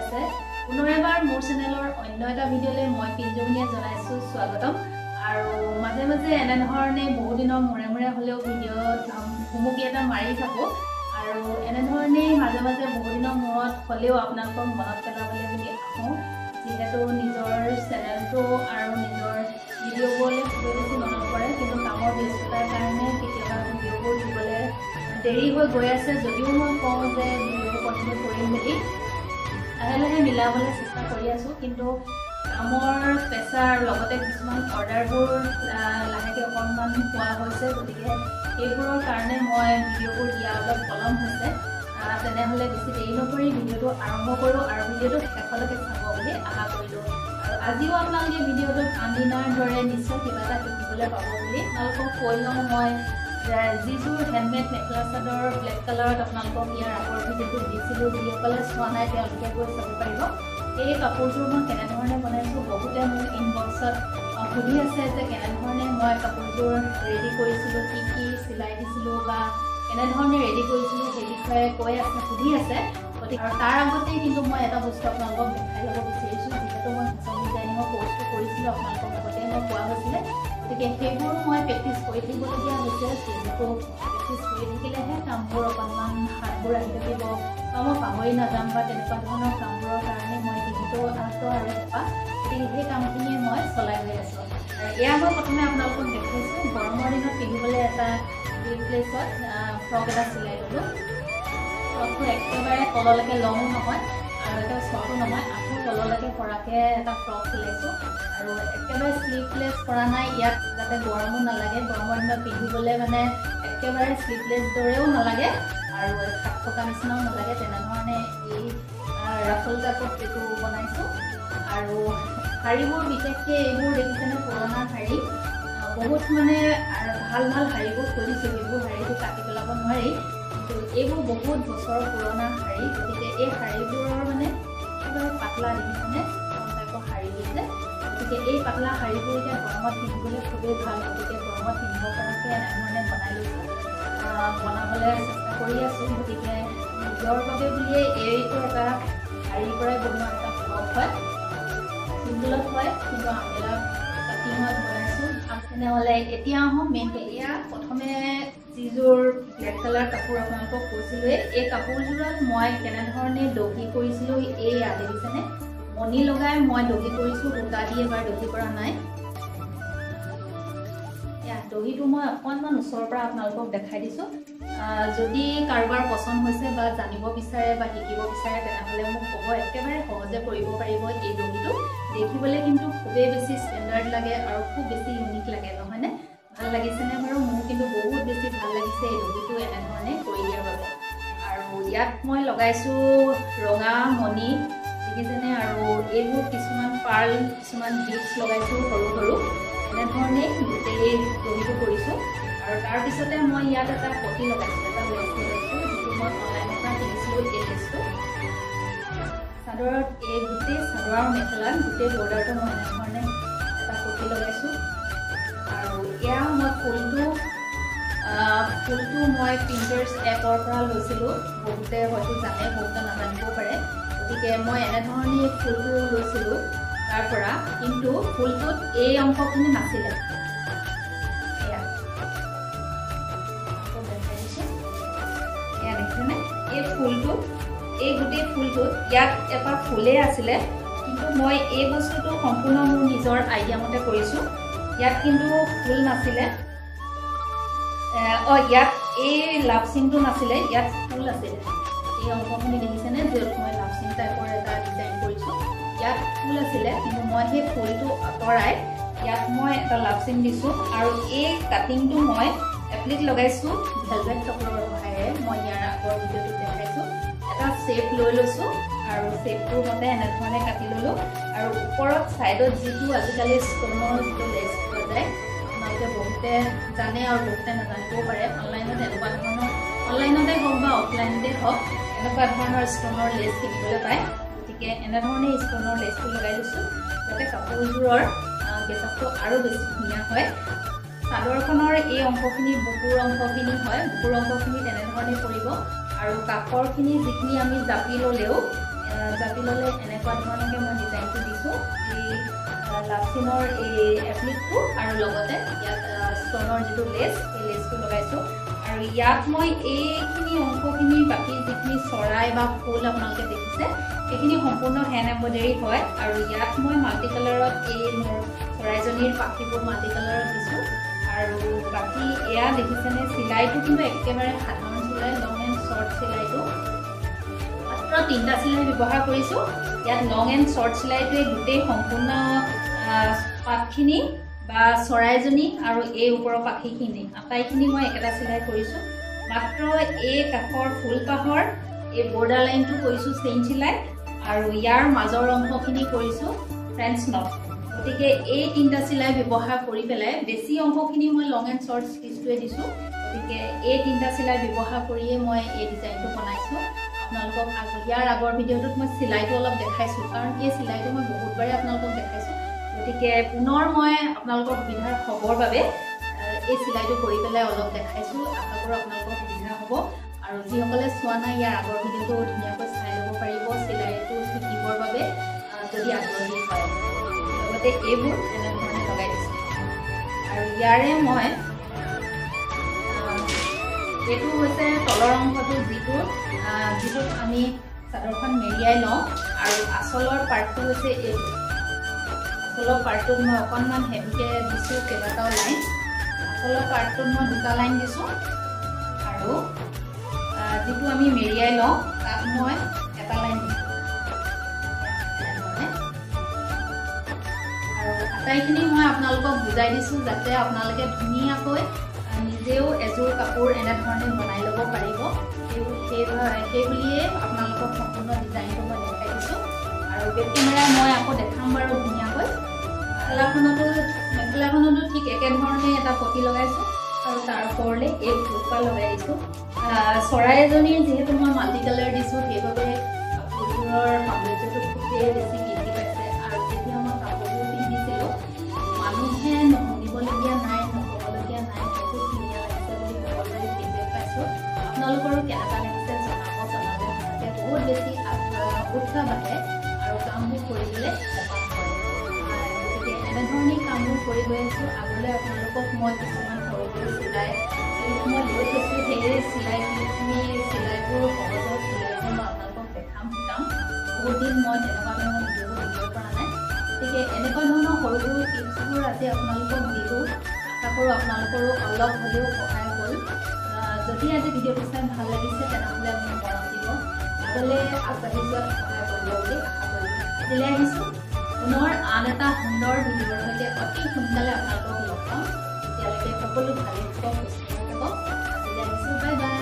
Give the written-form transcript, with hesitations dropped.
আছে পুনৰ এবাৰ মোৰ চেনেলৰ অন্য এটা ভিডিঅ'লৈ মই পিঞ্জুমনিয়ে জনাইছো স্বাগতম আৰু মাজে মাজে এনে ধৰণে বহু দিনৰ মূৰে মূৰে হলেও ভিডিঅ'ত ভুমুকি এটা মাৰি থাকো আৰু এনে ধৰণে মাজে মাজে বহু দিনৰ মূৰত হলেও আপোনালোকক মনত পেলাবলৈ বুলি আহো যেহেতু নিজৰ চেনেলটো আৰু নিজৰ ভিডিঅ'বোৰলৈ খুবেই বেছি মনত পৰে কিন্তু কামৰ ব্যস্ততাৰ কাৰণে কেতিয়াবা ভিডিঅ'বোৰ দিবলৈ দেৰি হৈ গৈ আছে যদিও মই কওঁ যে ভিডিঅ'টো কণ্টিনিউ কৰিম বুলি লাহে লাহে মিলাবলৈ চেষ্টা কৰি আছোঁ কিন্তু কামৰ প্ৰেছাৰ লগতে কিছুমান অৰ্ডাৰবোৰ লাহেকৈ অকণমান পোৱা হৈছে গতিকে এইবোৰৰ কাৰণে মই ভিডিঅ'বোৰ দিয়া অলপ পলম হৈছে তেনেহ'লে বেছি দেৰি নকৰি ভিডিঅ'টো আৰম্ভ কৰোঁ আৰু ভিডিঅ'টো শেষলৈকে চাব বুলি আশা কৰিলোঁ আৰু আজিও আপোনালোকে ভিডিঅ'টোত আনদিনাৰ দৰে নিশ্চয় কিবা এটা শিকিবলৈ পাব বুলি আপোনালোকক কৈ লওঁ মই যিযোৰ হেণ্ডমেড মেখেলা চাদৰ ব্লেক কালাৰত আপোনালোকক ইয়াৰ আগৰ ভিডিঅ'টো দিছিলোঁ যিসকলে চোৱা নাই তেওঁলোকে গৈ চাব পাৰিব এই কাপোৰযোৰ মই কেনেধৰণে বনাইছোঁ বহুতে মোৰ ইনবক্সত সুধি আছে যে কেনেধৰণে মই কাপোৰযোৰ ৰেডি কৰিছিলোঁ কি কি চিলাই দিছিলোঁ বা কেনেধৰণে ৰেডি কৰিছিলোঁ সেই বিষয়ে কৈ আছে সুধি আছে গতিকে আৰু তাৰ আগতেই কিন্তু মই এটা বস্তু আপোনালোকক দেখাই ল'ব বিচাৰিছোঁ যিহেতু মই ফেশ্বন ডিজাইনিঙৰ কৰ্চটো কৰিছিলোঁ আপোনালোকক আগতে মই কোৱা হৈছিলে গতিকে সেইবোৰ মই প্ৰেক্টিচ কৰি থাকিবলগীয়া হৈছে যিহেতু প্ৰেক্টিচ কৰি থাকিলেহে কামবোৰ অকণমান হাতবোৰ আহি থাকিব বা মই পাহৰি নাযাম বা তেনেকুৱা ধৰণৰ কামবোৰৰ কাৰণে মই যিহেতু আগ্ৰহ আৰু হেঁপাহ গতিকে সেই কামখিনিয়ে মই চলাই গৈ আছোঁ আৰু এয়া মই প্ৰথমে আপোনালোকক দেখাইছোঁ গৰমৰ দিনত পিন্ধিবলৈ এটা প্লেচত ফ্ৰক এটা চিলাই ল'লোঁ ফ্ৰকটো একেবাৰে তললৈকে লঙো নহয় আৰু এটা শ্বৰ্টো নহয় আকৌ তললৈকে পৰাকৈ এটা ফ্ৰক চিলাইছোঁ আৰু একেবাৰে শ্লিভলেছ কৰা নাই ইয়াত যাতে গৰমো নালাগে গৰমৰ দিনত পিন্ধিবলৈ মানে একেবাৰে শ্লিভলেছ দৰেও নালাগে আৰু খাপ থকা নিচিনাও নালাগে তেনেধৰণে এই ৰাফল টাইপত এইটো বনাইছোঁ আৰু শাড়ীবোৰ বিশেষকৈ এইবোৰ দেখিছেনে পুৰণা শাড়ী বহুত মানে ভাল ভাল শাড়ীবোৰ খুলিছোঁ এইবোৰ শাড়ীটো কাটি পেলাব নোৱাৰি কিন্তু এইবোৰ বহুত বছৰ পুৰণা শাড়ী গতিকে এই শাড়ীবোৰৰ মানে একেবাৰে পাতলা দেখিছেনে টাইপৰ শাড়ী দিছে গতিকে এই পাতলা শাড়ীবোৰ এতিয়া গৰমত পিন্ধিবলৈ খুবেই ভাল গতিকে গৰমত পিন্ধিব পৰাকৈ এনেধৰণে বনাই লৈছোঁ বনাবলৈ চেষ্টা কৰি আছোঁ গতিকে নিজৰ বাবে বুলিয়ে এইটো এটা শাড়ীৰ পৰাই বনোৱা এটা ফ্ৰক হয় চিম্পুলত হয় কিন্তু আমেলা কাটিঙত বনাইছোঁ তেনেহ'লে এতিয়া আহোঁ মেইন এয়া প্ৰথমে যিযোৰ ব্লেক কালাৰ কাপোৰ আপোনালোকক কৈছিলোঁৱেই এই কাপোৰযোৰত মই কেনেধৰণে দহি কৰিছিলোঁ এয়া দেখিছেনে মণি লগাই মই দহি কৰিছোঁ সূতা দি এবাৰ দহি কৰা নাই এয়া দহিটো মই অকণমান ওচৰৰ পৰা আপোনালোকক দেখাই দিছোঁ যদি কাৰোবাৰ পচন্দ হৈছে বা জানিব বিচাৰে বা শিকিব বিচাৰে তেনেহ'লে মোক ক'ব একেবাৰে সহজে কৰিব পাৰিব এই দহিটো দেখিবলৈ কিন্তু খুবেই বেছি ষ্টেণ্ডাৰ্ড লাগে আৰু খুব বেছি ইউনিক লাগে নহয়নে ভাল লাগিছেনে বাৰু মোৰ কিন্তু বহুত বেছি ভাল লাগিছে এই দহিটো এনেধৰণে কৰি দিয়াৰ বাবে আৰু ইয়াত মই লগাইছোঁ ৰঙা মণি দেখিছেনে আৰু এইবোৰ কিছুমান পাৰ্ল কিছুমান বিটছ লগাইছোঁ সৰু সৰু এনেধৰণে গোটেই দহিটো কৰিছোঁ আৰু তাৰপিছতে মই ইয়াত এটা পটি লগাইছোঁ এটা লেছ লগাইছোঁ যিটো মই অনলাইনৰ পৰা কিনিছিলোঁ এই লেছটো চাদৰত এই গোটেই চাদৰ আৰু মেখেলাত গোটেই বৰ্ডাৰটো মই এনেধৰণে এটা পটি লগাইছোঁ আৰু এয়া মই ফুলটো মই পিণ্টাৰেষ্ট এপৰ পৰা লৈছিলোঁ বহুতে হয়তো জানে বহুতে নাজানিবও পাৰে গতিকে মই এনেধৰণে ফুলটো লৈছিলোঁ তাৰ পৰা কিন্তু ফুলটোত এই অংশখিনি নাছিলে এয়া দেখিছেনে এই ফুলটো এই গোটেই ফুলটোত ইয়াত এটা ফুলেই আছিলে কিন্তু মই এই বস্তুটো সম্পূৰ্ণ মোৰ নিজৰ আইডিয়া মতে কৰিছোঁ ইয়াত কিন্তু ফুল নাছিলে ইয়াত এই লাভ চিনটো নাছিলে ইয়াত ফুল আছিলে এই অংশখিনি দেখিছেনে য'ত মই লাভ চিন টাইপৰ এটা ডিজাইন কৰিছোঁ ইয়াত ফুল আছিলে কিন্তু মই সেই ফুলটো আঁতৰাই ইয়াত মই এটা লাভ চিন দিছোঁ আৰু এই কাটিংটো মই এপ্লিক লগাইছোঁ ভেলভেট কাপোৰৰ সহায়েৰে মই ইয়াৰ আগৰ ভিডিঅ'টো দেখাইছোঁ এটা শ্বেপ লৈ লৈছোঁ আৰু শ্বেপটোৰ মতে এনেধৰণে কাটি ল'লোঁ আৰু ওপৰত ছাইডত যিটো আজিকালি ষ্টনৰ যিটো লেছ পোৱা যায় আপোনালোকে বহুতে জানে আৰু বহুতে নাজানিবও পাৰে অনলাইনত এনেকুৱা ধৰণৰ অনলাইনতে হওক বা অফলাইনতে হওক এনেকুৱা ধৰণৰ ষ্টনৰ লেছ কিনিবলৈ পায় গতিকে এনেধৰণে ষ্টনৰ লেছটো লগাই লৈছোঁ যাতে কাপোৰযোৰৰ গেটআপটো আৰু বেছি ধুনীয়া হয় চাদৰখনৰ এই অংশখিনি বুকুৰ অংশখিনি হয় বুকুৰ অংশখিনি তেনেধৰণে পৰিব আৰু কাপৰখিনি যিখিনি আমি জাপি ল'লেও জাপি ল'লে লাভচিনৰ এই এপ্লিকটো আৰু লগতে ইয়াত ষ্টনৰ যিটো লেছ এই লেছটো লগাইছোঁ আৰু ইয়াত মই এইখিনি অংশখিনি বাকী যিখিনি চৰাই বা ফুল আপোনালোকে দেখিছে সেইখিনি সম্পূৰ্ণ হেণ্ড এম্ব্ৰইডাৰী হয় আৰু ইয়াত মই মাল্টি কালাৰত এই মোৰ চৰাইজনীৰ পাখিবোৰ মাল্টি কালাৰত দিছোঁ আৰু বাকী এয়া দেখিছেনে চিলাইটো কিন্তু একেবাৰে সাধাৰণ চিলাই লং এণ্ড শ্বৰ্ট চিলাইটো মাত্ৰ 3টা চিলাই ব্যৱহাৰ কৰিছোঁ ইয়াত লং এণ্ড শ্বৰ্ট চিলাইটোৱে গোটেই সম্পূৰ্ণ পাতখিনি বা চৰাইজনী আৰু এই ওপৰৰ পাখিখিনি আটাইখিনি মই একেটা চিলাই কৰিছোঁ মাত্ৰ এই কাষৰ ফুলপাহৰ এই বৰ্ডাৰ লাইনটো কৰিছোঁ চেইন চিলাই আৰু ইয়াৰ মাজৰ অংশখিনি কৰিছোঁ ফ্ৰেঞ্চ নট গতিকে এই 3টা চিলাই ব্যৱহাৰ কৰি পেলাই বেছি অংশখিনি মই লং এণ্ড শ্বৰ্ট ষ্টিচটোৱে দিছোঁ গতিকে এই 3টা চিলাই ব্যৱহাৰ কৰিয়ে মই এই ডিজাইনটো বনাইছোঁ আপোনালোকক ইয়াৰ আগৰ ভিডিঅ'টোত মই চিলাইটো অলপ দেখাইছোঁ কাৰণ এই চিলাইটো মই বহুতবাৰে আপোনালোকক দেখাইছোঁ গতিকে পুনৰ মই আপোনালোকৰ সুবিধাৰ হ'বৰ বাবে এই চিলাইটো কৰি পেলাই অলপ দেখাইছোঁ আশা কৰোঁ আপোনালোকৰ সুবিধা হ'ব আৰু যিসকলে চোৱা নাই ইয়াৰ আগৰ ভিডিঅ'টো ধুনীয়াকৈ চাই ল'ব পাৰিব চিলাইটো শিকিবৰ বাবে যদি আগ্ৰহী হয় লগতে এইবোৰ তেনেধৰণে লগাই দিছোঁ আৰু ইয়াৰে মই এইটো হৈছে তলৰ অংশটো যিটোত আমি চাদৰখন মেৰিয়াই লওঁ আৰু আচলৰ পাৰ্টটো হৈছে এইটো আচলৰ পাৰ্টটোত মই অকণমান হেভিকৈ দিছোঁ কেইবাটাও লাইন আচলৰ পাৰ্টটোত মই 2টা লাইন দিছোঁ আৰু যিটো আমি মেৰিয়াই লওঁ তাত মই এটা লাইন দিছোঁ আৰু আটাইখিনি মই আপোনালোকক বুজাই দিছোঁ যাতে আপোনালোকে ধুনীয়াকৈ নিজেও এযোৰ কাপোৰ এনেধৰণে বনাই ল'ব পাৰিব সেই বুলিয়ে আপোনালোকক সম্পূৰ্ণ ডিজাইনটো মই দেখাই দিছোঁ আৰু বেক কেমেৰাই মই আকৌ দেখাম বাৰু ধুনীয়াকৈ মেখেলাখনতো ঠিক একেধৰণে এটা পটি লগাইছোঁ আৰু তাৰ ওপৰলৈ এই ফুলপাহ লগাই দিছোঁ চৰাই এজনীৰ যিহেতু মই মাল্টি কালাৰ দিছোঁ সেইবাবে ফুলবোৰৰ সৌন্দৰ্যটো খুবেই বেছি বৃদ্ধি পাইছে আৰু যেতিয়া মই কাপোৰবোৰ পিন্ধিছিলোঁ মানুহে শুনিবলগীয়া নাই নক'বলগীয়া নাই বহুত ধুনীয়া লাগিছে বুলি সকলোৰে ফিডবেক পাইছোঁ আপোনালোকৰো কেনেকুৱা লাগিছে জনাব জনালে সঁচাকৈ বহুত বেছি উৎসাহ বাঢ়ে আৰু কামবোৰ কৰিবলৈ সকাহ কৰে গতিকে এনেধৰণেই কামবোৰ কৰি গৈ আছোঁ আগলৈ আপোনালোকক মই কিছুমান সৰু সৰু চিলাই মই লৈ থৈছোঁ সেই চিলাইবোৰ সহজত চিলাইবোৰ মই আপোনালোকক দেখাম শিকাম বহুত দিন মই তেনেকুৱা ধৰণৰ ভিডিঅ'বোৰ দিব পৰা নাই গতিকে এনেকুৱা ধৰণৰ সৰু সৰু টিপছবোৰ আজি আপোনালোকক দিলোঁ আশা কৰোঁ আপোনালোকৰো অলপ হ'লেও সহায় হ'ল যদি আজি ভিডিঅ'টো চাই ভাল লাগিছে তেনেহ'লে আপুনি মৰম দিব আগলৈ আগবাঢ়ি যোৱাত সহায় কৰিব বুলি আশা কৰিছোঁ আজিলৈ আহিছোঁ পুনৰ আন এটা সুন্দৰ ভিডিঅ'ৰ সৈতে অতি সোনকালে আপোনালোকক লগ পাম তেতিয়ালৈকে সকলো ভালেই থাকক সুস্থ থাকক আজিলৈ আহিছোঁ বাই বাই